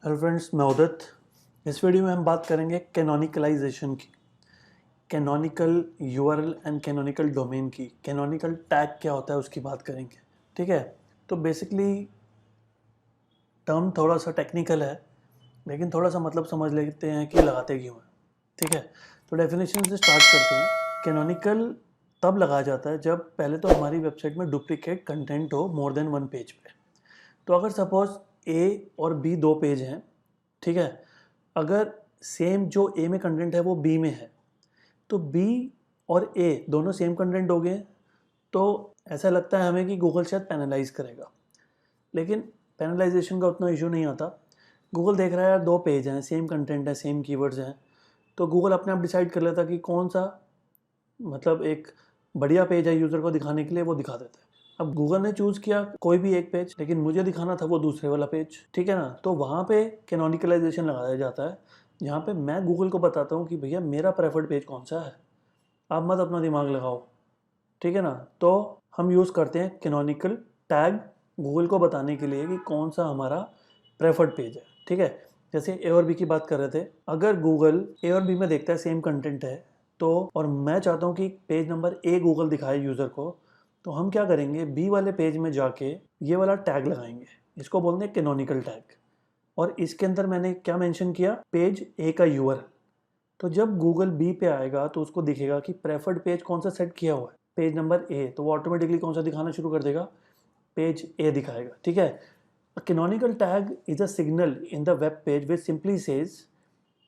Hello friends, मैं उदित। इस video में हम बात करेंगे कैनोनिकलाइजेशन की, canonical URL and canonical domain की। कैनोनिकल टैग क्या होता है उसकी बात करेंगे। ठीक है, तो बेसिकली टर्म थोड़ा सा टेक्निकल है, लेकिन थोड़ा सा मतलब समझ लेते हैं कि लगाते क्यों हैं। ठीक है, तो डेफिनेशन से स्टार्ट करते हैं। कैनोनिकल तब लगाया जाता है जब पहले तो हमारी वेबसाइट में डुप्लीकेट कंटेंट हो मोर देन वन पेज पे। तो अगर सपोज ए और बी दो पेज हैं, ठीक है, अगर सेम जो ए में कंटेंट है वो बी में है, तो बी और ए दोनों सेम कंटेंट हो गए, तो ऐसा लगता है हमें कि गूगल शायद पेनलाइज करेगा। लेकिन पेनलाइजेशन का उतना इशू नहीं आता। गूगल देख रहा है यार दो पेज हैं, सेम कंटेंट है, सेम कीवर्ड्स हैं, तो गूगल अपने आप डिसाइड कर लेता कि कौन सा मतलब एक बढ़िया पेज है यूज़र को दिखाने के लिए, वो दिखा देता है। अब गूगल ने चूज़ किया कोई भी एक पेज, लेकिन मुझे दिखाना था वो दूसरे वाला पेज, ठीक है ना। तो वहाँ पे कैनोनिकलाइजेशन लगाया जाता है, जहाँ पे मैं गूगल को बताता हूँ कि भैया मेरा प्रेफर्ड पेज कौन सा है, आप मत अपना दिमाग लगाओ, ठीक है ना। तो हम यूज़ करते हैं कैनोनिकल टैग गूगल को बताने के लिए कि कौन सा हमारा प्रेफर्ड पेज है। ठीक है, जैसे ए और बी की बात कर रहे थे, अगर गूगल ए और बी में देखता है सेम कंटेंट है, तो और मैं चाहता हूँ कि पेज नंबर ए गूगल दिखाए यूज़र को, तो हम क्या करेंगे, बी वाले पेज में जाके ये वाला टैग लगाएंगे। इसको बोलते हैं कैनोनिकल टैग। और इसके अंदर मैंने क्या मेंशन किया, पेज ए का यूआरएल। तो जब गूगल बी पे आएगा तो उसको दिखेगा कि प्रेफर्ड पेज कौन सा सेट किया हुआ है, पेज नंबर ए, तो वो ऑटोमेटिकली कौन सा दिखाना शुरू कर देगा, पेज ए दिखाएगा। ठीक है, canonical tag is a signal in the web page which simply says,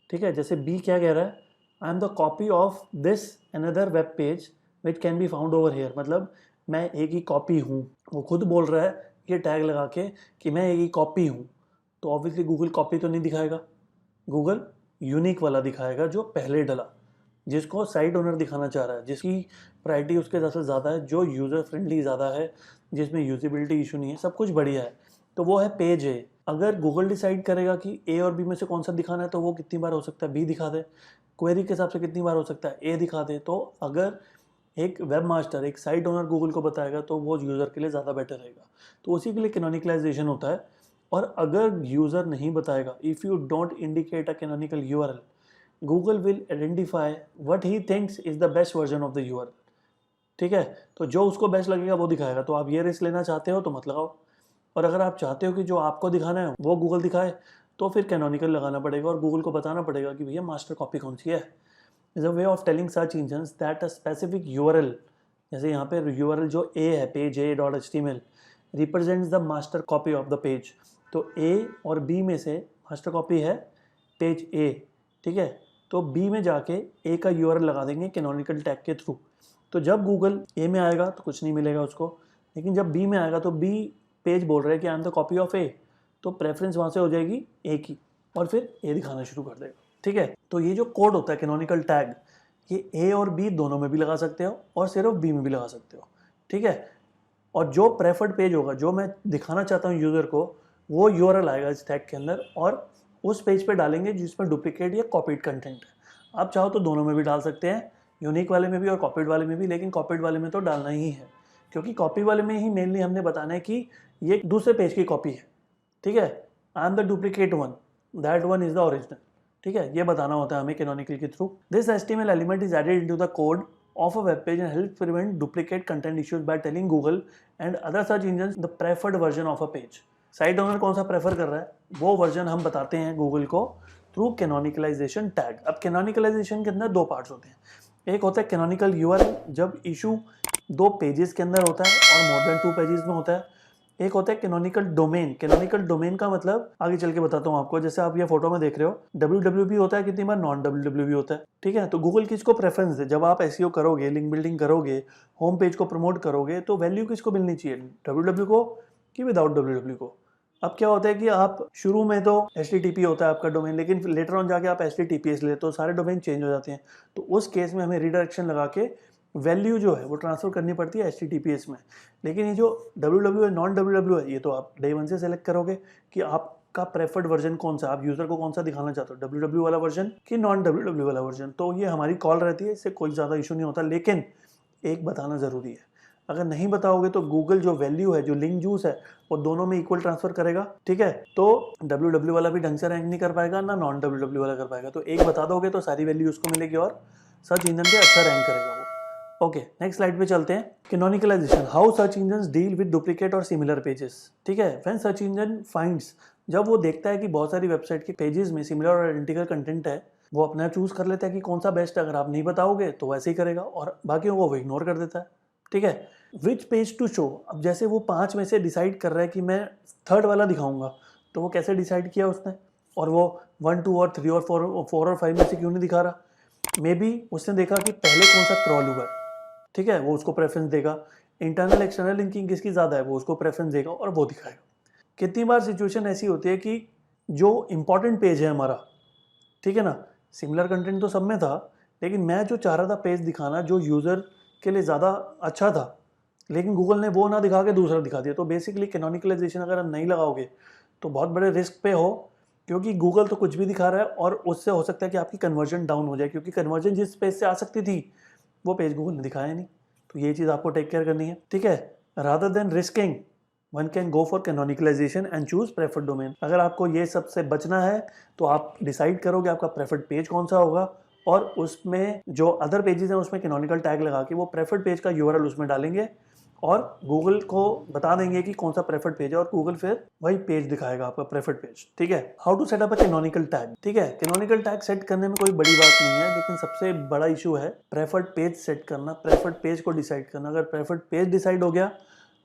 ठीक है, जैसे बी क्या कह रहा है, I am the copy of this another web page which can be found over here, मतलब मैं एक ही कॉपी हूँ। वो खुद बोल रहा है ये टैग लगा के कि मैं एक ही कॉपी हूँ, तो ऑब्वियसली गूगल कॉपी तो नहीं दिखाएगा, गूगल यूनिक वाला दिखाएगा जो पहले डला, जिसको साइट ओनर दिखाना चाह रहा है, जिसकी प्रायोरिटी उसके सबसे ज़्यादा है, जो यूज़र फ्रेंडली ज़्यादा है, जिसमें यूजिबिलिटी इशू नहीं है, सब कुछ बढ़िया है, तो वो है पेज ए। अगर गूगल डिसाइड करेगा कि ए और बी में से कौन सा दिखाना है, तो वो कितनी बार हो सकता है बी दिखा दे, क्वेरी के हिसाब से कितनी बार हो सकता है ए दिखा दे। तो अगर एक वेब मास्टर, एक साइट ओनर गूगल को बताएगा तो वो यूज़र के लिए ज़्यादा बेटर रहेगा, तो उसी के लिए कैनोनिकलाइजेशन होता है। और अगर यूज़र नहीं बताएगा, if you don't indicate a canonical URL, Google will identify what he thinks is the best version of the URL. ठीक है, तो जो उसको बेस्ट लगेगा वो दिखाएगा। तो आप ये रिस्क लेना चाहते हो तो मत लगाओ, और अगर आप चाहते हो कि जो आपको दिखाना है वो गूगल दिखाए, तो फिर कैनोनिकल लगाना पड़ेगा और गूगल को बताना पड़ेगा कि भैया मास्टर कॉपी कौन सी है। Is a way of telling search engines that a specific URL, जैसे यहाँ पे यूआरएल जो ए है, page A dot HTML, represents the master copy of the page. तो ए और बी में से मास्टर कॉपी है पेज ए, ठीक है, तो बी में जाके ए का यूआरएल लगा देंगे कैनोनिकल टैग के थ्रू। तो जब गूगल ए में आएगा तो कुछ नहीं मिलेगा उसको, लेकिन जब बी में आएगा तो बी पेज बोल रहा है कि I am the copy of a, तो प्रेफरेंस वहाँ से हो जाएगी ए की, और फिर ए दिखाना शुरू कर देगा। ठीक है, तो ये जो कोड होता है कैनोनिकल टैग, ये ए और बी दोनों में भी लगा सकते हो और सिर्फ बी में भी लगा सकते हो। ठीक है, और जो प्रेफर्ड पेज होगा, जो मैं दिखाना चाहता हूँ यूज़र को, वो यूआरएल आएगा इस टैग के अंदर, और उस पेज पे डालेंगे जिसमें डुप्लीकेट या कॉपीड कंटेंट है। आप चाहो तो दोनों में भी डाल सकते हैं, यूनिक वाले में भी और कॉपीड वाले में भी, लेकिन कॉपीड वाले में तो डालना ही है, क्योंकि कॉपी वाले में ही मेनली हमने बताना है कि ये दूसरे पेज की कॉपी है। ठीक है, I am the duplicate one, that one is the original. ठीक है, ये बताना होता है हमें कैनोनिकल के थ्रू। This HTML element is added into the code of a web page and helps prevent duplicate content issues by telling Google and other search engines the preferred version of a page. Site owner कौन सा prefer कर रहा है वो version हम बताते हैं Google को थ्रू कैनोनिकलाइजेशन टैग। अब कैनोनिकलाइजेशन के अंदर दो पार्ट्स होते हैं, एक होता है कैनोनिकल यूआरएल, जब इशू दो पेजेस के अंदर होता है और मोर देन 2 पेजेस में होता है। एक होता है कैनोनिकल डोमेन। कैनोनिकल डोमेन का मतलब आगे चल के बताता हूँ आपको। जैसे आप ये फोटो में देख रहे हो, डब्ल्यू भी होता है, कितनी बार नॉन डब्ल्यू भी होता है। ठीक है, तो गूगल किसको प्रेफरेंस दे, जब आप एसईओ करोगे, लिंक बिल्डिंग करोगे, होम पेज को प्रमोट करोगे, तो वैल्यू किसको मिलनी चाहिए, डब्ल्यू को कि विदाउट डब्ल्यू को। अब क्या होता है कि आप शुरू में तो HTTP होता है आपका डोमेन, लेकिन लेटर ऑन जाके आप HTTPS लेते हो, सारे डोमेन चेंज हो जाते हैं। तो उस केस में हमें रिडायरेक्शन लगा के वैल्यू जो है वो ट्रांसफर करनी पड़ती है HTTPS में। लेकिन ये जो डब्ल्यू है, नॉन डब्ल्यू है, ये तो आप डे वन से सेलेक्ट करोगे कि आपका प्रेफर्ड वर्जन कौन सा, आप यूजर को कौन सा दिखाना चाहते हो, डब्ल्यू वाला वर्जन कि नॉन डब्ल्यू वाला वर्जन। तो ये हमारी कॉल रहती है, इससे कोई ज़्यादा इशू नहीं होता। लेकिन एक बताना ज़रूरी है, अगर नहीं बताओगे तो गूगल जो वैल्यू है, जो लिंक जूस है, वो दोनों में इक्वल ट्रांसफर करेगा, ठीक है। तो www वाला भी ढंग से रैंक नहीं कर पाएगा, ना नॉन www वाला कर पाएगा। तो एक बता दोगे तो सारी वैल्यू उसको मिलेगी और सर्च इंजन पे अच्छा रैंक करेगा वो। ओके, नेक्स्ट स्लाइड पे चलते हैं। Canonicalization, how search engine deal with duplicate और सिमिलर पेजेस, ठीक है। व्हेन सर्च इंजन फाइंड्स, जब वो देखता है कि बहुत सारी वेबसाइट के पेजेस में सिमिलर और आइडेंटिकल कंटेंट है, वो अपना चूज कर लेता है कि कौन सा बेस्ट है। अगर आप नहीं बताओगे तो वैसे ही करेगा और बाकी को वो इग्नोर कर देता है, ठीक है। विच पेज टू शो, अब जैसे वो 5 में से डिसाइड कर रहा है कि मैं थर्ड वाला दिखाऊंगा, तो वो कैसे डिसाइड किया उसने, और वो 1, 2 और 3 और 4 और 5 में से क्यों नहीं दिखा रहा। मे बी उसने देखा कि पहले कौन सा क्रॉल हुआ है, ठीक है, वो उसको प्रेफरेंस देगा। इंटरनल एक्सटर्नल लिंकिंग किसकी ज़्यादा है, वो उसको प्रेफरेंस देगा और वो दिखाएगा। कितनी बार सिचुएशन ऐसी होती है कि जो इंपॉर्टेंट पेज है हमारा, ठीक है ना, सिमिलर कंटेंट तो सब में था, लेकिन मैं जो चाह रहा था पेज दिखाना जो यूज़र के लिए ज़्यादा अच्छा था, लेकिन गूगल ने वो ना दिखा के दूसरा दिखा दिया। तो बेसिकली कैनोनिकलाइजेशन अगर आप नहीं लगाओगे तो बहुत बड़े रिस्क पे हो, क्योंकि गूगल तो कुछ भी दिखा रहा है और उससे हो सकता है कि आपकी कन्वर्जन डाउन हो जाए, क्योंकि कन्वर्जन जिस पेज से आ सकती थी वो पेज गूगल ने दिखाया नहीं। तो ये चीज़ आपको टेक केयर करनी है, ठीक है। Rather than risking, one can go for canonicalization and choose preferred domain. अगर आपको ये सबसे बचना है तो आप डिसाइड करोगे आपका प्रेफर्ड पेज कौन सा होगा, और उसमें जो अदर पेजेस हैं उसमें कैनोनिकल टैग लगा के वो प्रेफर्ड पेज का यूआरएल उसमें डालेंगे और गूगल को बता देंगे कि कौन सा प्रेफर्ड पेज है, और गूगल फिर वही पेज दिखाएगा आपका प्रेफर्ड पेज, ठीक है। How to set up a canonical tag, ठीक है। कैनोनिकल टैग सेट करने में कोई बड़ी बात नहीं है, लेकिन सबसे बड़ा इशू है प्रेफर्ड पेज सेट करना, प्रेफर्ड पेज को डिसाइड करना। अगर प्रेफर्ड पेज डिसाइड हो गया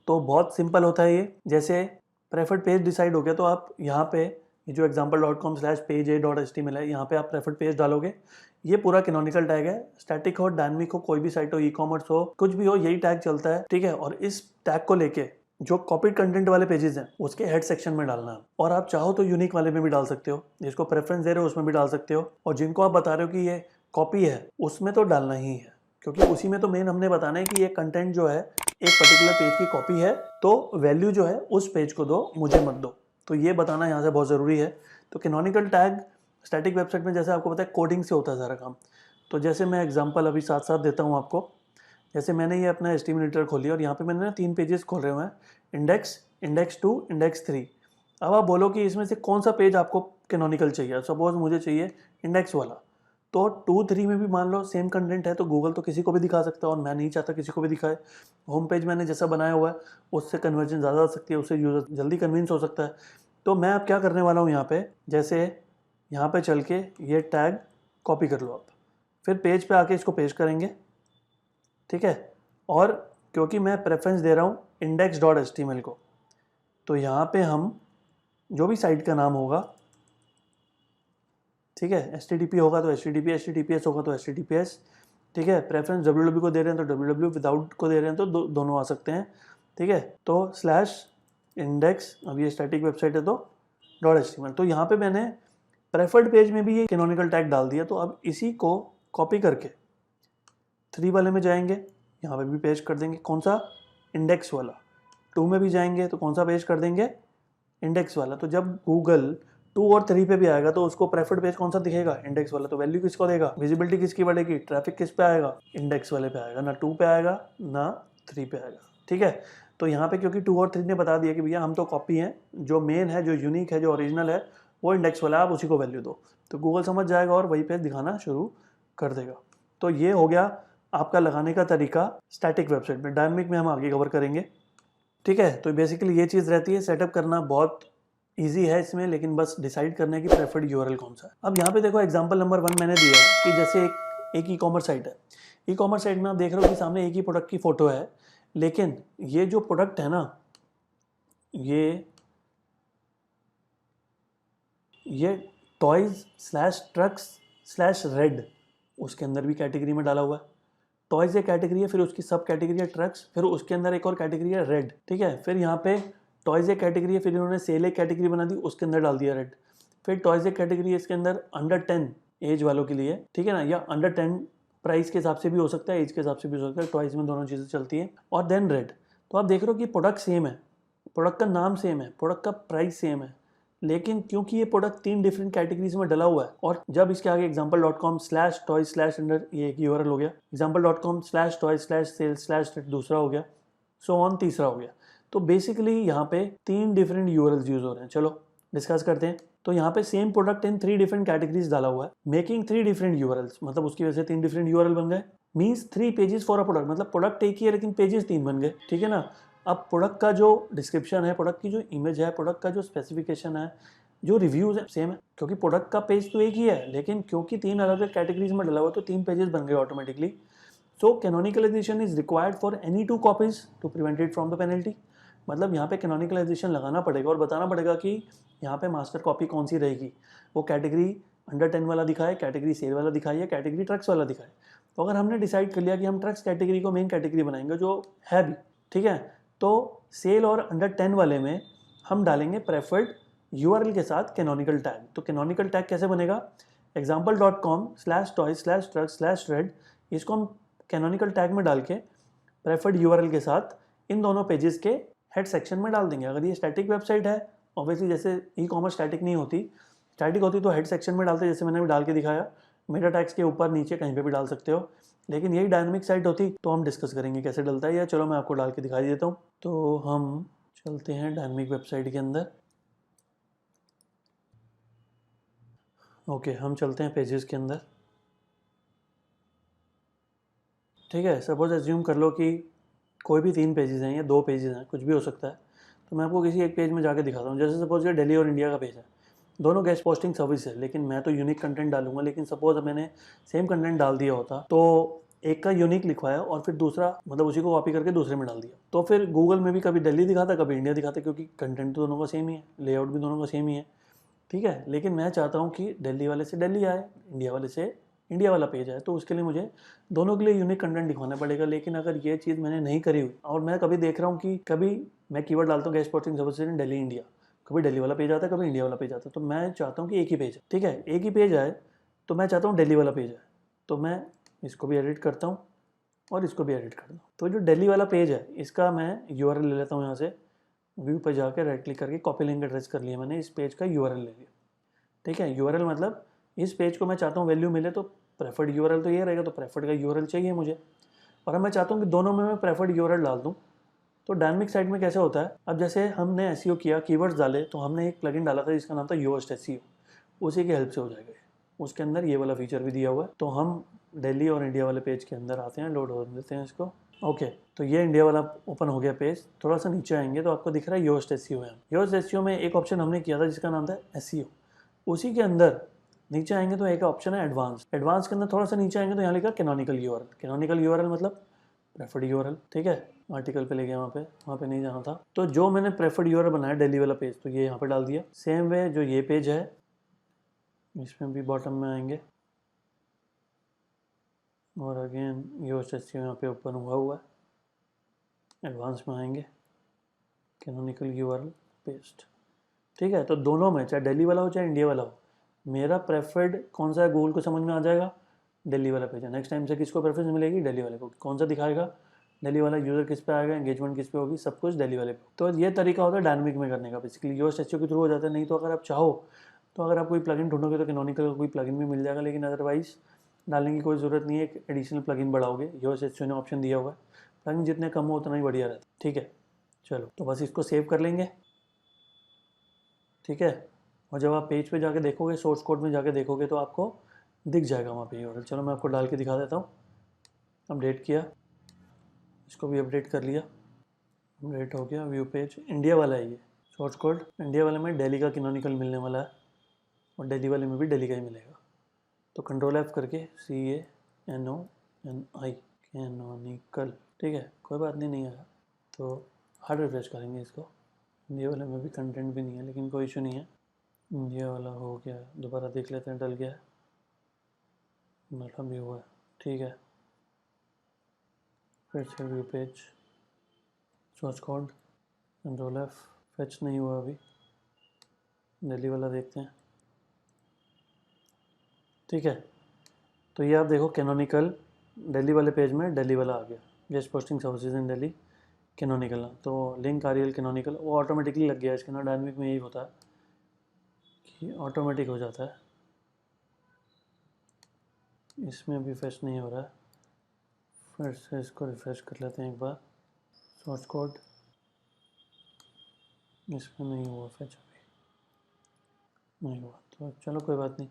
तो बहुत सिंपल होता है ये। जैसे प्रेफर्ड पेज डिसाइड हो गया तो आप यहाँ पे ये जो example.com/page.html है, यहाँ पे आप प्रेफर्ड पेज डालोगे। ये पूरा कैनोनिकल टैग है, स्टैटिक हो, डायनामिक हो, कोई भी साइट हो, ई कॉमर्स हो, कुछ भी हो, यही टैग चलता है, ठीक है। और इस टैग को लेके जो कॉपीड कंटेंट वाले पेजेस हैं उसके हेड सेक्शन में डालना है, और आप चाहो तो यूनिक वाले में भी डाल सकते हो, जिसको प्रेफरेंस दे रहे हो उसमें भी डाल सकते हो, और जिनको आप बता रहे हो कि ये कॉपी है उसमें तो डालना ही है, क्योंकि उसी में तो मेन हमने बताना है कि ये कंटेंट जो है एक पर्टिकुलर पेज की कॉपी है, तो वैल्यू जो है उस पेज को दो, मुझे मत दो। तो ये बताना यहाँ से बहुत ज़रूरी है। तो कैनोनिकल टैग स्टैटिक वेबसाइट में जैसे आपको पता है कोडिंग से होता है सारा काम। तो जैसे मैं एग्जांपल अभी साथ साथ देता हूँ आपको। जैसे मैंने ये अपना HTML एडिटर खोली और यहाँ पे मैंने ना 3 पेजेस खोल रहे हुए हैं, इंडेक्स, इंडेक्स 2, इंडेक्स 3। अब आप बोलो कि इसमें से कौन सा पेज आपको कैनोनिकल चाहिए। सपोज मुझे चाहिए इंडेक्स वाला, तो 2, 3 में भी मान लो सेम कंटेंट है तो गूगल तो किसी को भी दिखा सकता है, और मैं नहीं चाहता किसी को भी दिखाए। होम पेज मैंने जैसा बनाया हुआ है उससे कन्वर्जन ज़्यादा आ सकती है, उससे यूज़र जल्दी कन्विंस हो सकता है। तो मैं अब क्या करने वाला हूँ यहाँ पे, जैसे यहाँ पे चल के ये टैग कॉपी कर लो आप, फिर पेज पे आके इसको पेस्ट करेंगे, ठीक है। और क्योंकि मैं प्रेफरेंस दे रहा हूँ index.html को, तो यहाँ पे हम जो भी साइट का नाम होगा, ठीक है, HTTP होगा तो HTTP, HTTPS होगा तो HTTPS, ठीक है। प्रेफरेंस www को दे रहे हैं तो www, विदाउट को दे रहे हैं तो दोनों आ सकते हैं, ठीक है। तो /index, अब ये स्टैटिक वेबसाइट है तो .html, तो यहाँ पे मैंने प्रेफर्ड पेज में भी ये कैनोनिकल टैग डाल दिया। तो अब इसी को कॉपी करके 3 वाले में जाएंगे, यहाँ पे भी पेस्ट कर देंगे, कौन सा, इंडेक्स वाला। 2 में भी जाएंगे तो कौन सा पेस्ट कर देंगे, इंडेक्स वाला। तो जब गूगल 2 और 3 पे भी आएगा तो उसको प्रेफर्ड पेज कौन सा दिखेगा, इंडेक्स वाला। तो वैल्यू किसको देगा, विजिबिलिटी किसकी बढ़ेगी, ट्रैफिक किस पे आएगा, इंडेक्स वाले पे आएगा, ना 2 पे आएगा ना 3 पे आएगा, ठीक है। तो यहाँ पे क्योंकि 2 और 3 ने बता दिया कि भैया हम तो कॉपी हैं, जो मेन है, जो यूनिक है, जो ओरिजिनल है वो इंडेक्स वाला है, आप उसी को वैल्यू दो, तो गूगल समझ जाएगा और वही पेज दिखाना शुरू कर देगा। तो ये हो गया आपका लगाने का तरीका स्टैटिक वेबसाइट में। डायनामिक में हम आगे कवर करेंगे, ठीक है। तो बेसिकली ये चीज़ रहती है, सेटअप करना बहुत इजी है इसमें, लेकिन बस डिसाइड करने की प्रेफर्ड यूआरएल कौन सा है। अब यहाँ पे देखो एग्जांपल नंबर 1 मैंने दिया है कि जैसे एक ई कॉमर्स साइट है। ई कॉमर्स साइट में आप देख रहे हो कि सामने एक ही प्रोडक्ट की फ़ोटो है, लेकिन ये जो प्रोडक्ट है ना, ये टॉयज़/ट्रक्स/रेड उसके अंदर भी कैटेगरी में डाला हुआ है। टॉयज़ एक कैटेगरी है, फिर उसकी सब कैटेगरी है ट्रक्स, फिर उसके अंदर एक और कैटेगरी है रेड, ठीक है। फिर यहाँ पे टॉयज़ एक कैटेगरी है, फिर इन्होंने सेल एक कैटेगरी बना दी, उसके अंदर डाल दिया रेड। फिर टॉयज़ एक कैटेगरी है, इसके अंदर अंडर 10 एज वालों के लिए, ठीक है ना, या अंडर 10 प्राइस के हिसाब से भी हो सकता है, एज के हिसाब से भी हो सकता है, टॉयज़ में दोनों चीज़ें चलती हैं। और देन रेड। तो आप देख रहे हो कि प्रोडक्ट सेम है, प्रोडक्ट का नाम सेम है, प्रोडक्ट का प्राइस सेम है, लेकिन क्योंकि ये प्रोडक्ट 3 डिफरेंट कैटेगरीज में डला हुआ है, और जब इसके आगे example.com/toys/ अंडर ये एक यूआरएल हो गया, example.com/toys/sales/ दूसरा हो गया, सो ऑन तीसरा हो गया। तो बेसिकली यहाँ पे 3 डिफरेंट यूआरएल्स यूज हो रहे हैं। चलो डिस्कस करते हैं। तो यहाँ पे same product in 3 different categories डाला हुआ है, मेकिंग 3 डिफरेंट यूआरएल्स, मतलब उसकी वजह से 3 डिफरेंट यूआरएल बन गए। Means 3 pages for a product, मतलब प्रोडक्ट एक ही है लेकिन पेजेस 3 बन गए, ठीक है ना। अब प्रोडक्ट का जो डिस्क्रिप्शन है, प्रोडक्ट की जो इमेज है, प्रोडक्ट का जो स्पेसिफिकेशन है, जो रिव्यूज है सेम है, क्योंकि प्रोडक्ट का पेज तो एक ही है, लेकिन क्योंकि 3 अलग अलग कैटेगरीज में डला हुआ है तो 3 पेजेस बन गए automatically. So canonicalization is required for any 2 copies to prevent it from the penalty. मतलब यहाँ पे कैनोनिकलाइजेशन लगाना पड़ेगा और बताना पड़ेगा कि यहाँ पे मास्टर कॉपी कौन सी रहेगी, वो कैटेगरी अंडर 10 वाला दिखाए, कैटेगरी सेल वाला दिखाए या कैटेगरी ट्रक्स वाला दिखाए। तो अगर हमने डिसाइड कर लिया कि हम ट्रक्स कैटेगरी को मेन कैटेगरी बनाएंगे, जो है भी ठीक है, तो सेल और अंडर 10 वाले में हम डालेंगे प्रेफर्ड यूआरएल के साथ कैनोनिकल टैग। तो कैनोनिकल टैग कैसे बनेगा, example.com/toys/truck/red, इसको हम कैनोनिकल टैग में डाल के प्रेफर्ड यूआरएल के साथ इन दोनों पेजेस के हेड सेक्शन में डाल देंगे। अगर ये स्टैटिक वेबसाइट है, ऑब्वियसली जैसे ई कॉमर्स स्टैटिक नहीं होती, स्टैटिक होती तो हेड सेक्शन में डालते, जैसे मैंने भी डाल के दिखाया, मेटा टैग्स के ऊपर नीचे कहीं पे भी डाल सकते हो। लेकिन यही डायनामिक साइट होती तो हम डिस्कस करेंगे कैसे डलता है, या चलो मैं आपको डाल के दिखाई देता हूँ। तो हम चलते हैं डायनामिक वेबसाइट के अंदर। ओके, हम चलते हैं पेजेस के अंदर। ठीक है, सपोज एज्यूम कर लो कि कोई भी 3 पेजेस हैं या 2 पेजेस हैं, कुछ भी हो सकता है। तो मैं आपको किसी एक पेज में जाके दिखाता हूँ। जैसे सपोज ये दिल्ली और इंडिया का पेज है, दोनों गेस्ट पोस्टिंग सर्विस है, लेकिन मैं तो यूनिक कंटेंट डालूंगा। लेकिन सपोज मैंने सेम कंटेंट डाल दिया होता तो एक का यूनिक लिखवाया और फिर दूसरा, मतलब उसी को कॉपी करके दूसरे में डाल दिया, तो फिर गूगल में भी कभी दिल्ली दिखाता कभी इंडिया दिखाता, क्योंकि कंटेंट तो दोनों का सेम ही है, लेआउट भी दोनों का सेम ही है, ठीक है। लेकिन मैं चाहता हूँ कि दिल्ली वाले से दिल्ली आए, इंडिया वाले से इंडिया वाला पेज आए, तो उसके लिए मुझे दोनों के लिए यूनिक कंटेंट दिखाना पड़ेगा। लेकिन अगर ये चीज़ मैंने नहीं करी हुई और मैं कभी देख रहा हूँ कि कभी मैं कीवर्ड डालता हूँ guest posting services in Delhi India, कभी दिल्ली वाला पेज आता है, कभी इंडिया वाला पेज आता है, तो मैं चाहता हूँ कि एक ही पेज है, ठीक है, एक ही पेज आए, तो मैं चाहता हूँ दिल्ली वाला पेज आए। तो मैं इसको भी एडिट करता हूँ और इसको भी एडिट करता हूँ। तो जो दिल्ली वाला पेज है इसका मैं यूआरएल ले लेता हूँ, यहाँ से व्यू पर जाकर राइट क्लिक करके कॉपी लिंक एड्रेस कर लिया मैंने, इस पेज का यूआरएल ले लिया, ठीक है। यूआरएल मतलब इस पेज को मैं चाहता हूँ वैल्यू मिले, तो प्रेफर्ड यूआरएल तो ये रहेगा, तो प्रेफर्ड का यूआरएल चाहिए मुझे। और अब मैं चाहता हूँ कि दोनों में मैं प्रेफर्ड यूआरएल डाल दूँ। तो डायनामिक साइट में कैसे होता है, अब जैसे हमने एसईओ किया, कीवर्ड्स डाले, तो हमने एक प्लगइन डाला था जिसका नाम था योस्ट एसईओ, उसी की हेल्प से हो जाएगा। उसके अंदर ये वाला फीचर भी दिया हुआ है। तो हम दिल्ली और इंडिया वाले पेज के अंदर आते हैं, लोड हो देते हैं इसको। ओके, तो ये इंडिया वाला ओपन हो गया पेज। थोड़ा सा नीचे आएंगे तो आपको दिख रहा है योस्ट एसईओ है। योस्ट एसईओ में एक ऑप्शन हमने किया था जिसका नाम था एसईओ। उसी के अंदर नीचे आएंगे तो एक ऑप्शन है एडवांस। एडवांस के अंदर थोड़ा सा नीचे आएंगे तो यहाँ लिखा कैनोनिकल यूआरएल। कैनोनिकल यूआरएल मतलब प्रेफर्ड यूआरएल, ठीक है। आर्टिकल पे ले गया, वहाँ पे नहीं जाना था। तो जो मैंने प्रेफर्ड यूआरएल बनाया दिल्ली वाला पेज, तो ये यहाँ पे डाल दिया। सेम वे जो ये पेज है इसमें भी बॉटम में आएंगे और अगेन योस्ट एसईओ यहाँ पे ओपन हुआ है। एडवांस में आएंगे, कैनोनिकल यूआरएल पेस्ट, ठीक है। तो दोनों में चाहे दिल्ली वाला हो चाहे इंडिया वाला हो, मेरा प्रेफर्ड कौन सा है गूगल को समझ में आ जाएगा, दिल्ली वाला पेज है। नेक्स्ट टाइम से किसको प्रेफरेंस मिलेगी, दिल्ली वाले को। कौन सा दिखाएगा, दिल्ली वाला। यूज़र किस पे आएगा, एंगेजमेंट किस पे होगी, सब कुछ दिल्ली वाले पे। तो ये तरीका होता है डायनामिक में करने का, बेसिकली योस्ट एसईओ के थ्रू हो जाता है। नहीं तो अगर आप चाहो तो अगर आप कोई प्लगइन ढूंढोगे तो कैनोनिकल का कोई प्लगइन भी मिल जाएगा, लेकिन अदरवाइज डालने की कोई ज़रूरत नहीं है। एक एडिशनल प्लगइन बढ़ाओगे, योस्ट एसईओ ने ऑप्शन दिया हुआ है। प्लगइन जितने कम हो उतना ही बढ़िया रहता है, ठीक है। चलो, तो बस इसको सेव कर लेंगे, ठीक है। और जब आप पेज पे जाके देखोगे, सोर्स कोड में जाके देखोगे तो आपको दिख जाएगा वहाँ पे यूआरएल। चलो मैं आपको डाल के दिखा देता हूँ। अपडेट किया, इसको भी अपडेट कर लिया, अपडेट हो गया। व्यू पेज इंडिया वाला है, ये सोर्स कोड इंडिया वाले में दिल्ली का कैनोनिकल मिलने वाला है और दिल्ली वाले में भी दिल्ली का ही मिलेगा। तो कंट्रोल F करके CANONI कैनोनिकल, ठीक है। कोई बात नहीं आया तो हार्ड रिफ्रेश करेंगे इसको। इंडिया वाले में भी कंटेंट भी नहीं है, लेकिन कोई इशू नहीं है। इंडिया वाला हो गया, दोबारा देख लेते हैं, डल गया, डला भी हुआ है, ठीक है। फिर से view page, source code, control F, fetch नहीं हुआ अभी, दिल्ली वाला देखते हैं, ठीक है। तो ये आप देखो कैनोनिकल दिल्ली वाले पेज में दिल्ली वाला आ गया, guest posting services in Delhi canonical. तो लिंक आरएल कैनोनिकल वो ऑटोमेटिकली लग गया। इसके अंदर डायनामिक में यही होता है कि ऑटोमेटिक हो जाता है। इसमें भी फेच नहीं हो रहा है, फिर से इसको रिफ्रेश कर लेते हैं एक बार। सोर्स कोड इसमें नहीं हुआ, फैच अभी नहीं हुआ, तो चलो कोई बात नहीं।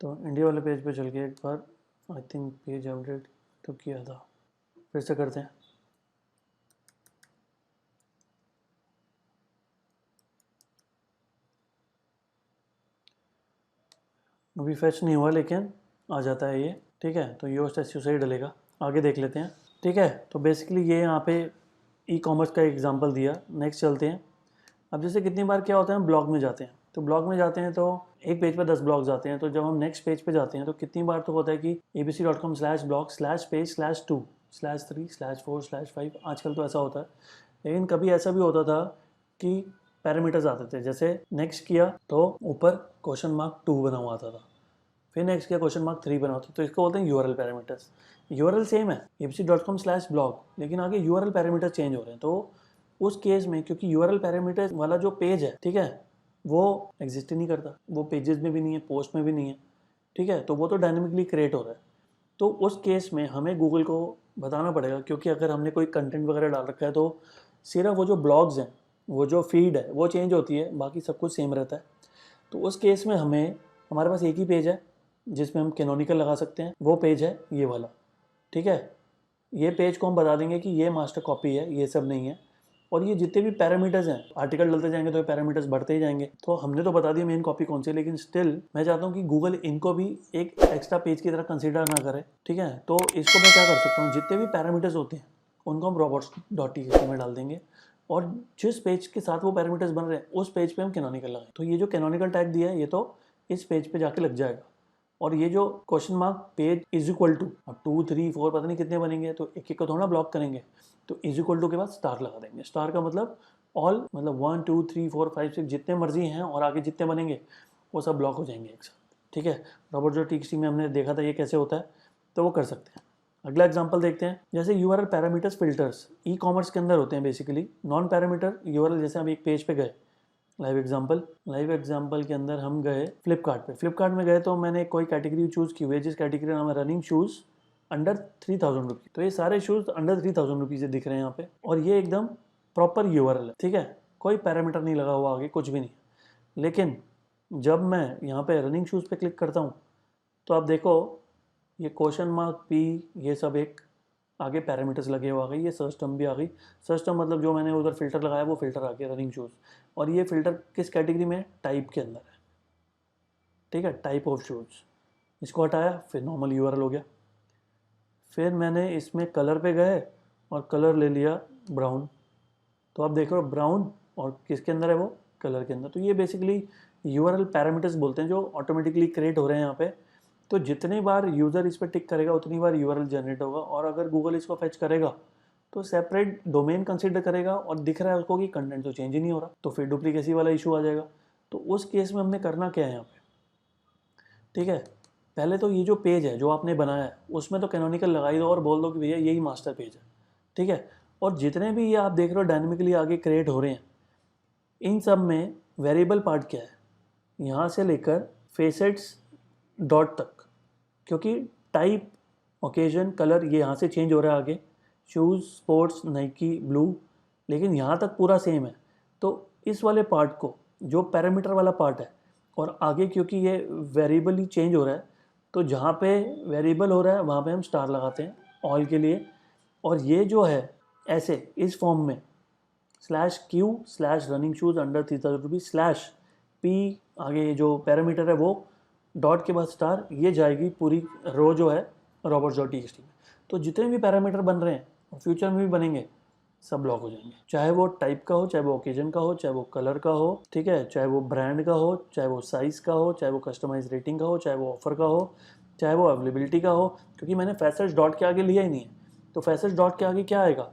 तो इंडिया वाले पेज पे चल के एक बार, आई थिंक पेज अपडेट तो किया था, फिर से करते हैं। अभी फैच नहीं हुआ लेकिन आ जाता है ये, ठीक है। तो योस्ट एस से ही डलेगा, आगे देख लेते हैं, ठीक है। तो बेसिकली ये यहाँ पे ई कॉमर्स का एग्जांपल दिया। नेक्स्ट चलते हैं। अब जैसे कितनी बार क्या होता है, हम ब्लॉग में जाते हैं, तो ब्लॉग में जाते हैं तो एक पेज पे 10 ब्लॉग्स आते हैं, तो जब हम नेक्स्ट पेज पे जाते हैं तो कितनी बार तो होता है कि abc.com/blog/page/2/3/4/5, आजकल तो ऐसा होता है। लेकिन कभी ऐसा भी होता था कि पैरामीटर्स आते थे, जैसे नेक्स्ट किया तो ऊपर $2 बना हुआ आता था, फिर नेक्स्ट किया $3 बना होता, तो इसको बोलते हैं यूआरएल पैरामीटर्स। यूआरएल सेम है abc.com/blog, लेकिन आगे यूआरएल पैरामीटर चेंज हो रहे हैं। तो उस केस में क्योंकि यूआरएल पैरामीटर वाला जो पेज है, ठीक है, वो एग्जिस्ट ही नहीं करता, वो पेजेस में भी नहीं है, पोस्ट में भी नहीं है, ठीक है, तो वो तो डायनेमिकली क्रिएट हो रहा है। तो उस केस में हमें गूगल को बताना पड़ेगा, क्योंकि अगर हमने कोई कंटेंट वगैरह डाल रखा है तो सिर्फ वो जो ब्लॉग्स हैं, वो जो फीड है वो चेंज होती है, बाकी सब कुछ सेम रहता है। तो उस केस में हमें, हमारे पास एक ही पेज है जिसमें हम कैनोनिकल लगा सकते हैं, वो पेज है ये वाला, ठीक है। ये पेज को हम बता देंगे कि ये मास्टर कॉपी है, ये सब नहीं है। और ये जितने भी पैरामीटर्स हैं, आर्टिकल डलते जाएंगे तो ये पैरामीटर्स बढ़ते ही जाएंगे। तो हमने तो बता दिया मेन कॉपी कौन सी है, लेकिन स्टिल मैं चाहता हूँ कि गूगल इनको भी एक एक्स्ट्रा पेज की तरह कंसिडर ना करे, ठीक है। तो इसको मैं क्या कर सकता हूँ, जितने भी पैरामीटर्स होते हैं उनको हम robots.txt में डाल देंगे, और जिस पेज के साथ वो पैरामीटर्स बन रहे हैं उस पेज पे हम कैनोनिकल लगाएं। तो ये जो कैनोनिकल टैग दिया है ये तो इस पेज पे जाके लग जाएगा। और ये जो question mark page is equal to, अब 2 3 4 पता नहीं कितने बनेंगे, तो एक एक को थोड़ा ब्लॉक करेंगे, तो इज इक्वल टू के बाद स्टार लगा देंगे। स्टार का मतलब ऑल, मतलब 1 2 3 4 5 6 जितने मर्जी हैं और आगे जितने बनेंगे वो सब ब्लॉक हो जाएंगे एक साथ, ठीक है। रॉबर्ट जो टीएक्सटी में हमने देखा था ये कैसे होता है, तो वो कर सकते हैं। अगला एग्जांपल देखते हैं, जैसे URL parameters filters e commerce के अंदर होते हैं बेसिकली। नॉन पैरामीटर यूआरएल, जैसे हम एक पेज पे गए, लाइव एग्जांपल के अंदर हम गए फ्लिपकार्ट पे, फ्लिपकार्ट में गए तो मैंने कोई कैटेगरी चूज़ की हुई है जिस कैटेगरी का नाम है रनिंग शूज़ अंडर 3000 रुपीज़। तो ये सारे शूज़ अंडर 3000 रुपीज़ से दिख रहे हैं यहाँ पे, और ये एकदम प्रॉपर यूआरएल है, ठीक है, कोई पैरामीटर नहीं लगा हुआ आगे, कुछ भी नहीं। लेकिन जब मैं यहाँ पे रनिंग शूज़ पे क्लिक करता हूँ तो आप देखो ये क्वेश्चन मार्क पी, ये सब एक आगे पैरामीटर्स लगे हुए आ गए, ये सर्च टर्म भी आ गई। सर्च टर्म मतलब जो मैंने उधर फिल्टर लगाया वो फिल्टर आ गया रनिंग शूज़, और ये फिल्टर किस कैटेगरी में, टाइप के अंदर है, ठीक है, टाइप ऑफ शूज़। इसको हटाया, फिर नॉर्मल यूआरएल हो गया। फिर मैंने इसमें कलर पे गए और कलर ले लिया ब्राउन, तो आप देख रहे हो ब्राउन, और किसके अंदर है वो, कलर के अंदर। तो ये बेसिकली यूआरएल पैरामीटर्स बोलते हैं जो ऑटोमेटिकली क्रिएट हो रहे हैं यहाँ पे। तो जितनी बार यूज़र इस पर टिक करेगा उतनी बार यूआरएल जनरेट होगा, और अगर गूगल इसको फेच करेगा तो सेपरेट डोमेन कंसीडर करेगा, और दिख रहा है उसको कि कंटेंट तो चेंज ही नहीं हो रहा, तो फिर डुप्लीकेसी वाला इशू आ जाएगा। तो उस केस में हमने करना क्या है यहाँ पे, ठीक है, पहले तो ये जो पेज है जो आपने बनाया है उसमें तो कैनोनिकल लगा ही दो और बोल दो कि भैया यही मास्टर पेज है, ठीक है। और जितने भी ये आप देख रहे हो डायनेमिकली आगे क्रिएट हो रहे हैं, इन सब में वेरिएबल पार्ट क्या है, यहाँ से लेकर फेसेट्स डॉट तक, क्योंकि टाइप, ओकेजन, कलर ये यहाँ से चेंज हो रहा है आगे, शूज़, स्पोर्ट्स, नाइकी, ब्लू, लेकिन यहाँ तक पूरा सेम है। तो इस वाले पार्ट को, जो पैरामीटर वाला पार्ट है, और आगे क्योंकि ये वेरिएबल ही चेंज हो रहा है, तो जहाँ पे वेरिएबल हो रहा है वहाँ पे हम स्टार लगाते हैं ऑल के लिए। और ये जो है ऐसे इस फॉर्म में /q/रनिंग शूज़ अंडर 3000 रुपीज़ /p, आगे जो पैरामीटर है वो डॉट के बाद स्टार, ये जाएगी पूरी रो जो है robots.txt में। तो जितने भी पैरामीटर बन रहे हैं और फ्यूचर में भी बनेंगे सब ब्लॉक हो जाएंगे, चाहे वो टाइप का हो, चाहे वो ओकेजन का हो, चाहे वो कलर का हो, ठीक है, चाहे वो ब्रांड का हो, चाहे वो साइज़ का हो, चाहे वो कस्टमाइज रेटिंग का हो, चाहे वो ऑफर का हो, चाहे वो अवेलेबिलिटी का हो। क्योंकि मैंने फैसेट्स डॉट के आगे लिया ही नहीं है, तो फैसेट्स डॉट के आगे क्या आएगा,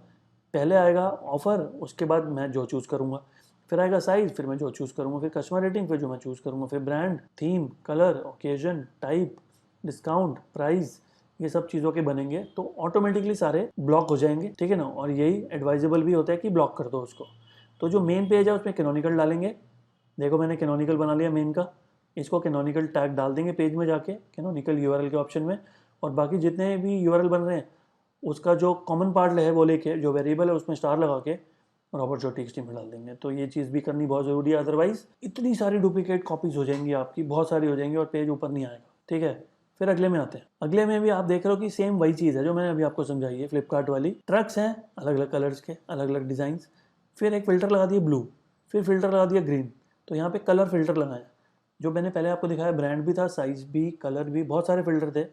पहले आएगा ऑफर, उसके बाद मैं जो चूज़ करूँगा, फिर आएगा साइज़, फिर मैं जो चूज़ करूँगा, फिर कस्टमर रेटिंग, फिर जो मैं चूज़ करूँगा, फिर brand, theme, colour, occasion, type, discount, price, ये सब चीज़ों के बनेंगे। तो ऑटोमेटिकली सारे ब्लॉक हो जाएंगे, ठीक है ना। और यही एडवाइजेबल भी होता है कि ब्लॉक कर दो उसको। तो जो मेन पेज है उसमें कैनोनिकल डालेंगे, देखो मैंने कैनोनिकल बना लिया मेन का, इसको कैनोनिकल टैग डाल देंगे पेज में जाके कैनोनिकल यूआरएल के ऑप्शन में, और बाकी जितने भी यूआरएल बन रहे हैं उसका जो कॉमन पार्ट है वो लेके जो वेरिएबल है उसमें स्टार लगा के roberts.txt में डाल देंगे। तो ये चीज़ भी करनी बहुत ज़रूरी है, अदरवाइज इतनी सारी डुप्लीकेट कॉपीज हो जाएंगी आपकी, बहुत सारी हो जाएंगी और पेज ऊपर नहीं आएगा। ठीक है, फिर अगले में आते हैं। अगले में भी आप देख रहे हो कि सेम वही चीज़ है जो मैंने अभी आपको समझाई है, फ्लिपकार्ट वाली। ट्रक्स हैं अलग अलग कलर्स के, अलग अलग डिज़ाइन, फिर एक फ़िल्टर लगा दिया ब्लू, फिर फ़िल्टर लगा दिया ग्रीन। तो यहाँ पे कलर फ़िल्टर लगाया, जो मैंने पहले आपको दिखाया, ब्रांड भी था, साइज़ भी, कलर भी, बहुत सारे फ़िल्टर थे,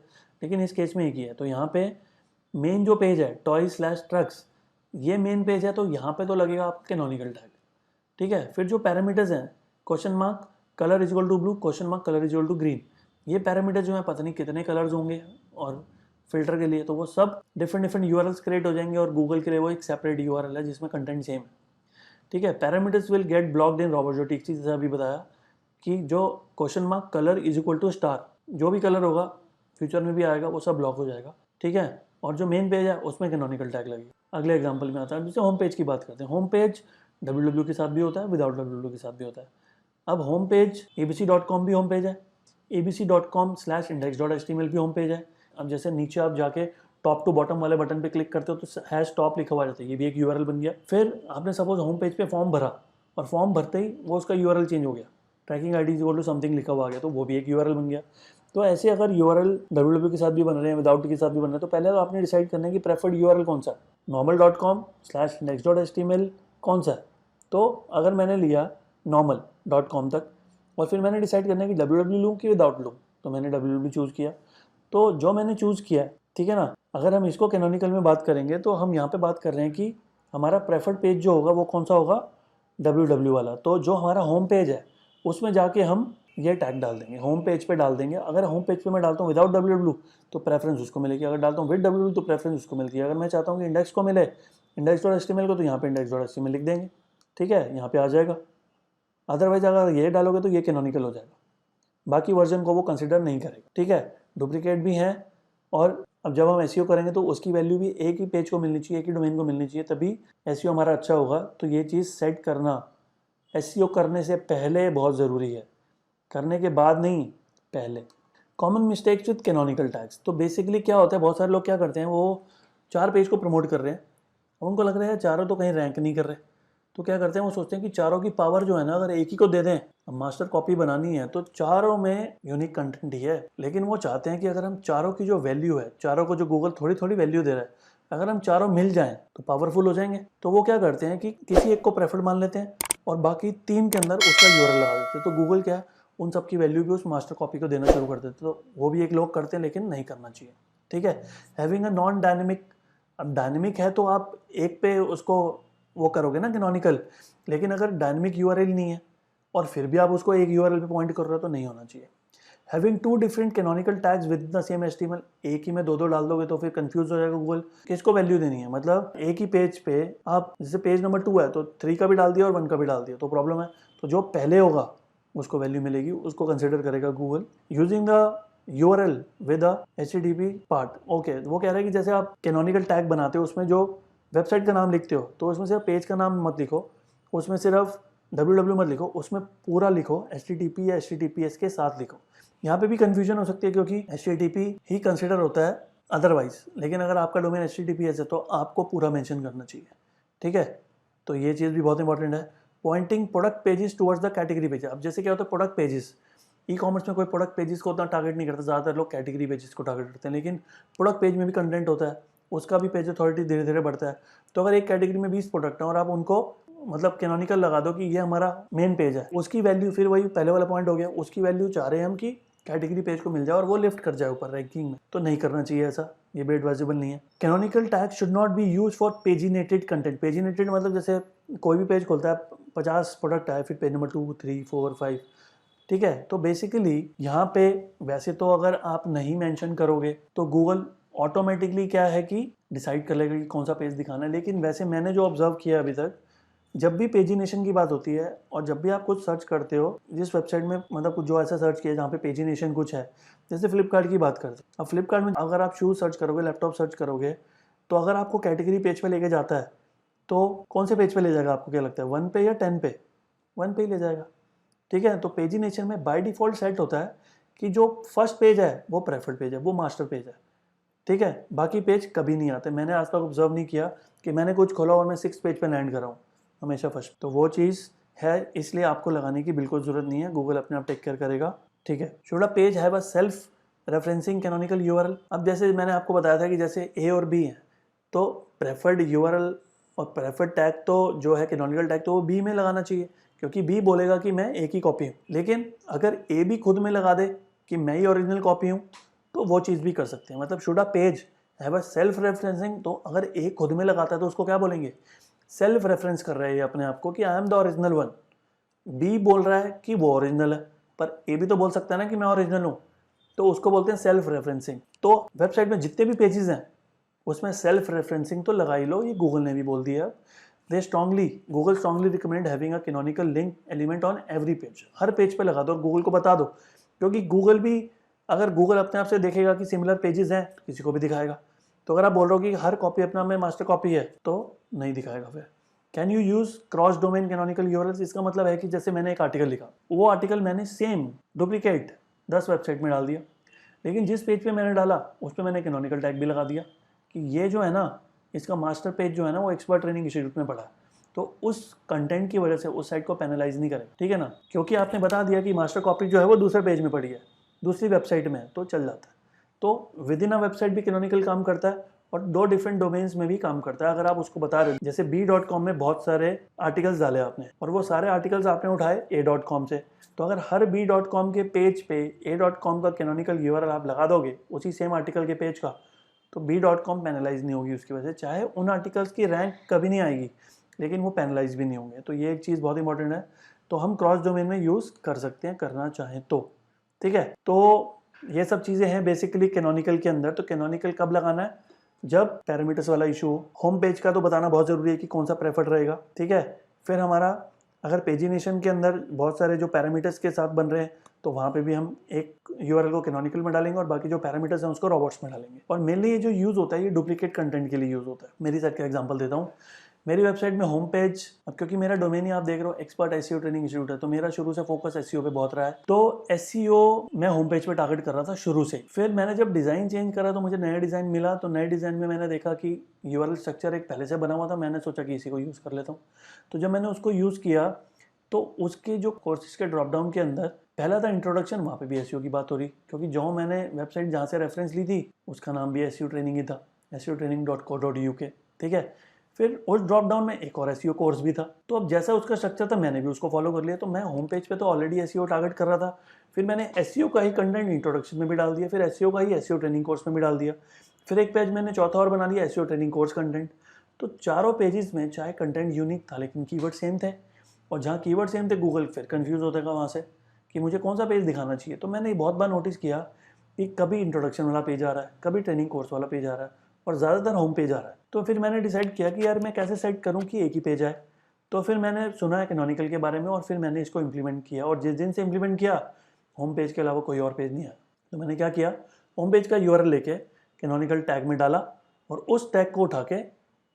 लेकिन इस केस में एक ही है। तो यहाँ पे मेन जो पेज है टॉय/ट्रक्स, ये मेन पेज है, तो यहाँ पे तो लगेगा आपका कैनोनिकल टैग। ठीक है, फिर जो पैरामीटर्स हैं, question mark colour is equal to blue, question mark colour is equal to green, ये पैरामीटर जो है पता नहीं कितने कलर्स होंगे और फिल्टर के लिए, तो वो सब डिफरेंट यूआरएल्स क्रिएट हो जाएंगे और गूगल के लिए वो एक सेपरेट यूआरएल है जिसमें कंटेंट सेम है। ठीक है, parameters will get blocked in roberts.txt, जैसे अभी बताया कि जो question mark colour is equal to star, जो भी कलर होगा फ्यूचर में भी आएगा वो सब ब्लॉक हो जाएगा। ठीक है, और जो मेन पेज है उसमें कैनोनिकल टैग लगेगा। अगले एग्जांपल में आता है, जैसे होम पेज की बात करते हैं। होम पेज www के साथ भी होता है, विदाउट www के साथ भी होता है। अब होम पेज abc.com भी होम पेज है, abc.com/index.html भी होम पेज है। अब जैसे नीचे आप जाके टॉप टू बॉटम वाले बटन पे क्लिक करते हो तो हैश टॉप लिखा हुआ रहता है, ये भी एक यूआरएल बन गया। फिर आपने सपोज होम पेज पे फॉर्म भरा और फॉर्म भरते ही वो उसका यूआरएल चेंज हो गया, tracking ID equal to something लिखा हुआ आ गया, तो वो भी एक यूआरएल बन गया। तो ऐसे अगर यूआरएल www के साथ भी बन रहे हैं, विदाउट के साथ भी बन रहे हैं, तो पहले तो आपने डिसाइड करना है कि प्रेफर्ड यूआरएल कौन सा है, normal.com/index.html कौन सा है। तो अगर मैंने लिया normal.com तक और फिर मैंने डिसाइड करना है कि www लूँ कि विदाउट लूँ, तो मैंने www चूज़ किया। तो जो मैंने चूज़ किया, ठीक है ना, अगर हम इसको कैनोनिकल में बात करेंगे तो हम यहाँ पे बात कर रहे हैं कि हमारा प्रेफर्ड पेज जो होगा वो कौन सा होगा, www वाला। तो जो हमारा होम पेज है उसमें जाके हम ये टैग डाल देंगे, होम पेज पे डाल देंगे। अगर होम पेज पे मैं डालता हूँ विदाउट www तो प्रेफरेंस उसको मिलेगी, अगर डालता हूँ विद www तो प्रेफरेंस उसको मिलती है। अगर मैं चाहता हूँ कि इंडेक्स को मिले, index.html को, तो यहाँ पे index.html लिख देंगे। ठीक है, यहाँ पे आ जाएगा। अदरवाइज अगर ये डालोगे तो ये कैनोनिकल हो जाएगा, बाकी वर्जन को वो कंसिडर नहीं करेगा। ठीक है, डुप्लीकेट भी हैं। और अब जब हम एसईओ करेंगे तो उसकी वैल्यू भी एक ही पेज को मिलनी चाहिए, एक ही डोमेन को मिलनी चाहिए, तभी एसईओ हमारा अच्छा होगा। तो ये चीज़ सेट करना एसईओ करने से पहले बहुत ज़रूरी है, करने के बाद नहीं, पहले। Common mistakes with canonical tags, तो बेसिकली क्या होता है, बहुत सारे लोग क्या करते हैं, वो 4 पेज को प्रमोट कर रहे हैं, उनको लग रहा है चारों तो कहीं रैंक नहीं कर रहे, तो क्या करते हैं, वो सोचते हैं कि चारों की पावर जो है ना, अगर एक ही को दे दें, अब मास्टर कॉपी बनानी है तो चारों में यूनिक कंटेंट ही है, लेकिन वो चाहते हैं कि अगर हम चारों की जो वैल्यू है, चारों को जो गूगल थोड़ी थोड़ी वैल्यू दे रहा है, अगर हम चारों मिल जाएं तो पावरफुल हो जाएंगे। तो वो क्या करते हैं कि किसी एक को प्रेफर्ड मान लेते हैं और बाकी 3 के अंदर उसका यूआरएल लगा देते हैं। तो गूगल क्या है, उन सबकी वैल्यू भी उस मास्टर कॉपी को देना शुरू कर देते हैं। तो वो भी एक लोग करते हैं, लेकिन नहीं करना चाहिए। ठीक है, हैविंग अ नॉन डायनेमिक, अब डायनेमिक है तो आप एक पे उसको वो करोगे ना कैनोनिकल, लेकिन अगर डायनेमिक यूआरएल नहीं है और फिर भी आप उसको एक यूआरएल पे पॉइंट कर रहे हो तो नहीं होना चाहिए। Having 2 different canonical tags with the same HTML, एक ही में दो डाल दोगे तो फिर कंफ्यूज हो जाएगा गूगल, किसको वैल्यू देनी है। मतलब एक ही पेज पे आप, जैसे पेज नंबर 2 है तो 3 का भी डाल दिया और 1 का भी डाल दिया तो प्रॉब्लम है। तो जो पहले होगा उसको वैल्यू मिलेगी, उसको कंसिडर करेगा Google. Using the URL with a HTTP part, okay, वो कह रहा है कि जैसे आप कैनोनिकल टैग बनाते हो उसमें जो वेबसाइट का नाम लिखते हो तो उसमें सिर्फ पेज का नाम मत लिखो, उसमें सिर्फ www मत लिखो, उसमें पूरा लिखो HTTP या HTTPS के साथ लिखो। यहाँ पे भी कंफ्यूजन हो सकती है क्योंकि HTTP ही कंसिडर होता है अदरवाइज, लेकिन अगर आपका डोमेन HTTPS है तो आपको पूरा मेंशन करना चाहिए। ठीक है, तो ये चीज़ भी बहुत इंपॉर्टेंट है। Pointing product pages towards the category page, अब जैसे क्या होता है प्रोडक्ट पेजेस, ई कॉमर्स में कोई प्रोडक्ट पेजेस को उतना टारगेट नहीं करता, ज़्यादातर लोग कैटेगरी पेजेस को टारगेट करते हैं, लेकिन प्रोडक्ट पेज में भी कंटेंट होता है, उसका भी पेज अथॉरिटी धीरे धीरे बढ़ता है। तो अगर एक कैटेगरी में 20 प्रोडक्ट हैं और आप उनको मतलब कैनोनिकल लगा दो कि ये हमारा मेन पेज है, उसकी वैल्यू, फिर वही पहले वाला पॉइंट हो गया, उसकी वैल्यू चाह रहे हैं हम कि कैटेगरी पेज को मिल जाए और वो लिफ्ट कर जाए ऊपर रैंकिंग में, तो नहीं करना चाहिए ऐसा, ये भी एडवाइजेबल नहीं है। Canonical tag should not be use for paginated content. Paginated मतलब जैसे कोई भी पेज खोलता है, 50 प्रोडक्ट आए, फिर पेज नंबर 2, 3, 4, 5, ठीक है। तो बेसिकली यहाँ पे वैसे तो अगर आप नहीं मेंशन करोगे तो गूगल ऑटोमेटिकली क्या है कि डिसाइड कर लेगा कि कौन सा पेज दिखाना है, लेकिन वैसे मैंने जो ऑब्जर्व किया अभी तक, जब भी पेजिनेशन की बात होती है और जब भी आप कुछ सर्च करते हो जिस वेबसाइट में, मतलब कुछ जो ऐसा सर्च किया जहाँ पे पेजिनेशन कुछ है, जैसे फ्लिपकार्ट की बात करते हैं, अब फ्लिपकार्ट में अगर आप शूज़ सर्च करोगे, लैपटॉप सर्च करोगे, तो अगर आपको कैटेगरी पेज पे लेके जाता है तो कौन से पेज पे ले जाएगा, आपको क्या लगता है, 1 पे या 10 पे? 1 पे ही ले जाएगा। ठीक है, तो पेजिनेशन में बाय डिफॉल्ट सेट होता है कि जो फर्स्ट पेज है वो प्रेफर्ड पेज है, वो मास्टर पेज है। ठीक है, बाकी पेज कभी नहीं आते। मैंने आज तक ऑब्जर्व नहीं किया कि मैंने कुछ खोला और मैं 6 पेज पे लैंड कर रहा हूँ, हमेशा फर्स्ट। तो वो चीज़ है, इसलिए आपको लगाने की बिल्कुल ज़रूरत नहीं है, गूगल अपने आप टेक केयर करेगा। ठीक है, should a page have a self referencing canonical URL? अब जैसे मैंने आपको बताया था कि जैसे ए और बी है, तो प्रेफर्ड यूआरएल और प्रेफर्ड टैग तो जो है कैनोनिकल टैग तो वो बी में लगाना चाहिए, क्योंकि बी बोलेगा कि मैं ए की कॉपी हूँ। लेकिन अगर ए भी खुद में लगा दे कि मैं ही ओरिजिनल कॉपी हूँ, तो वो चीज़ भी कर सकते हैं। मतलब should a page have a self referencing, तो अगर ए खुद में लगाता है तो उसको क्या बोलेंगे? सेल्फ रेफरेंस कर रहा है ये अपने आप को कि I am the original one. बी बोल रहा है कि वो ओरिजिनल है, पर ए भी तो बोल सकता है ना कि मैं ओरिजिनल हूँ, तो उसको बोलते हैं सेल्फ रेफरेंसिंग। तो वेबसाइट में जितने भी पेजेस हैं उसमें सेल्फ रेफरेंसिंग तो लगा ही लो, ये गूगल ने भी बोल दिया। Google strongly recommend having a canonical link element on every page. Her page पे लगा दो और गूगल को बता दो, क्योंकि गूगल भी, अगर गूगल अपने आप से देखेगा कि सिमिलर पेजेस हैं तो किसी को भी दिखाएगा। तो अगर आप बोल रहे हो कि हर कॉपी अपना में मास्टर कॉपी है तो नहीं दिखाएगा फिर। Can you use cross domain canonical URLs? इसका मतलब है कि जैसे मैंने एक आर्टिकल लिखा, वो आर्टिकल मैंने सेम डुप्लीकेट 10 वेबसाइट में डाल दिया, लेकिन जिस पेज पे मैंने डाला उस पर मैंने कैनोनिकल टैग भी लगा दिया कि ये जो है ना, इसका मास्टर पेज जो है ना वो एक्सपर्ट ट्रेनिंग इंस्टीट्यूट में पड़ा है, तो उस कंटेंट की वजह से उस साइट को पेनलाइज नहीं करें। ठीक है ना, क्योंकि आपने बता दिया कि मास्टर कॉपी जो है वो दूसरे पेज में पड़ी है, दूसरी वेबसाइट में है, तो चल जाता है। तो विद इन अ वेबसाइट भी कैनोनिकल काम करता है और 2 डिफरेंट डोमेन्स में भी काम करता है। अगर आप उसको बता रहे हो, जैसे b.com में बहुत सारे आर्टिकल्स डाले आपने और वो सारे आर्टिकल्स आपने उठाए a.com से, तो अगर हर b.com के पेज पे a.com का कैनोनिकल यूआरएल आप लगा दोगे उसी सेम आर्टिकल के पेज का, तो b.com पेनलाइज नहीं होगी उसकी वजह से। चाहे उन आर्टिकल्स की रैंक कभी नहीं आएगी, लेकिन वो पेनलाइज भी नहीं होंगे। तो ये एक चीज़ बहुत इंपॉर्टेंट है। तो हम क्रॉस डोमेन में यूज़ कर सकते हैं, करना चाहें तो। ठीक है, तो ये सब चीज़ें हैं बेसिकली कैनोनिकल के अंदर। तो कैनोनिकल कब लगाना है? जब पैरामीटर्स वाला इशू हो। होम पेज का तो बताना बहुत ज़रूरी है कि कौन सा प्रेफर्ड रहेगा। ठीक है, फिर हमारा अगर पेजिनेशन के अंदर बहुत सारे जो पैरामीटर्स के साथ बन रहे हैं, तो वहाँ पे भी हम एक यूआरएल को कैनोनिकल में डालेंगे और बाकी जो पैरामीटर्स हैं उसको रोबोट्स में डालेंगे। और मेनली ये जो यूज़ होता है ये डुप्लीकेट कंटेंट के लिए यूज़ होता है। मेरी साइड का एग्जांपल देता हूँ। मेरी वेबसाइट में होम पेज, अब क्योंकि मेरा डोमेन ही आप देख रहे हो एक्सपर्ट एसईओ ट्रेनिंग इंस्टीट्यूट है, तो मेरा शुरू से फोकस एसईओ पे बहुत रहा है। तो एसईओ मैं होम पेज पे टारगेट कर रहा था शुरू से। फिर मैंने जब डिज़ाइन चेंज करा तो मुझे नया डिज़ाइन मिला, तो नए डिज़ाइन में मैंने देखा कि यूआरएल स्ट्रक्चर एक पहले से बना हुआ था, मैंने सोचा कि इसी को यूज़ कर लेता हूँ। तो जब मैंने उसको यूज़ किया तो उसके जो कोर्सेज के ड्रॉप डाउन के अंदर पहला था इंट्रोडक्शन, वहाँ पे भी एसईओ की बात हो रही, क्योंकि जो मैंने वेबसाइट जहाँ से रेफरेंस ली थी उसका नाम भी एसईओ ट्रेनिंग ही था, seotraining.co.uk। ठीक है, फिर उस ड्रॉप डाउन में एक और एसईओ कोर्स भी था। तो अब जैसा उसका स्ट्रक्चर था मैंने भी उसको फॉलो कर लिया। तो मैं होम पेज पे तो ऑलरेडी एसईओ टारगेट कर रहा था, फिर मैंने एसईओ का ही कंटेंट इंट्रोडक्शन में भी डाल दिया, फिर एसईओ का ही एसईओ ट्रेनिंग कोर्स में भी डाल दिया, फिर एक पेज मैंने चौथा और बना लिया एसईओ ट्रेनिंग कोर्स कंटेंट। तो चारों पेजेस में चाहे कंटेंट यूनिक था लेकिन कीवर्ड सेम थे, और जहाँ कीवर्ड सेम थे गूगल फिर कंफ्यूज होता था वहाँ से कि मुझे कौन सा पेज दिखाना चाहिए। तो मैंने बहुत बार नोटिस किया कि कभी इंट्रोडक्शन वाला पेज आ रहा है, कभी ट्रेनिंग कोर्स वाला पेज आ रहा है और ज़्यादातर होम पेज आ रहा है। तो फिर मैंने डिसाइड किया कि यार मैं कैसे सेट करूँ कि एक ही पेज आए। तो फिर मैंने सुना है कैनोनिकल के बारे में और फिर मैंने इसको इम्प्लीमेंट किया, और जिस दिन से इम्प्लीमेंट किया होम पेज के अलावा कोई और पेज नहीं आया। तो मैंने क्या किया, होम पेज का यूआरएल लेके कैनोनिकल टैग में डाला और उस टैग को उठा के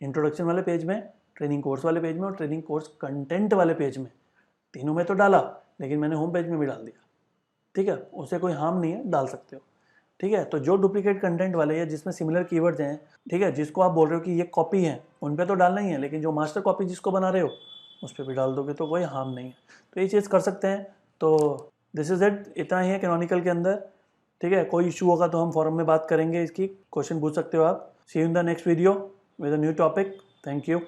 इंट्रोडक्शन वाले पेज में, ट्रेनिंग कोर्स वाले पेज में और ट्रेनिंग कोर्स कंटेंट वाले पेज में, तीनों में तो डाला लेकिन मैंने होम पेज में भी डाल दिया। ठीक है, उससे कोई हार्म नहीं है, डाल सकते हो। ठीक है, तो जो डुप्लीकेट कंटेंट वाले हैं जिसमें सिमिलर कीवर्ड्स हैं, ठीक है, जिसको आप बोल रहे हो कि ये कॉपी है, उन पे तो डालना ही है, लेकिन जो मास्टर कॉपी जिसको बना रहे हो उस पर भी डाल दोगे तो कोई हार्म नहीं है। तो ये चीज़ कर सकते हैं। तो दिस इज इट, इतना ही है कैनोनिकल के अंदर। ठीक है, कोई इशू होगा तो हम फॉरम में बात करेंगे, इसकी क्वेश्चन पूछ सकते हो आप। See you in the next video with a new topic. Thank you.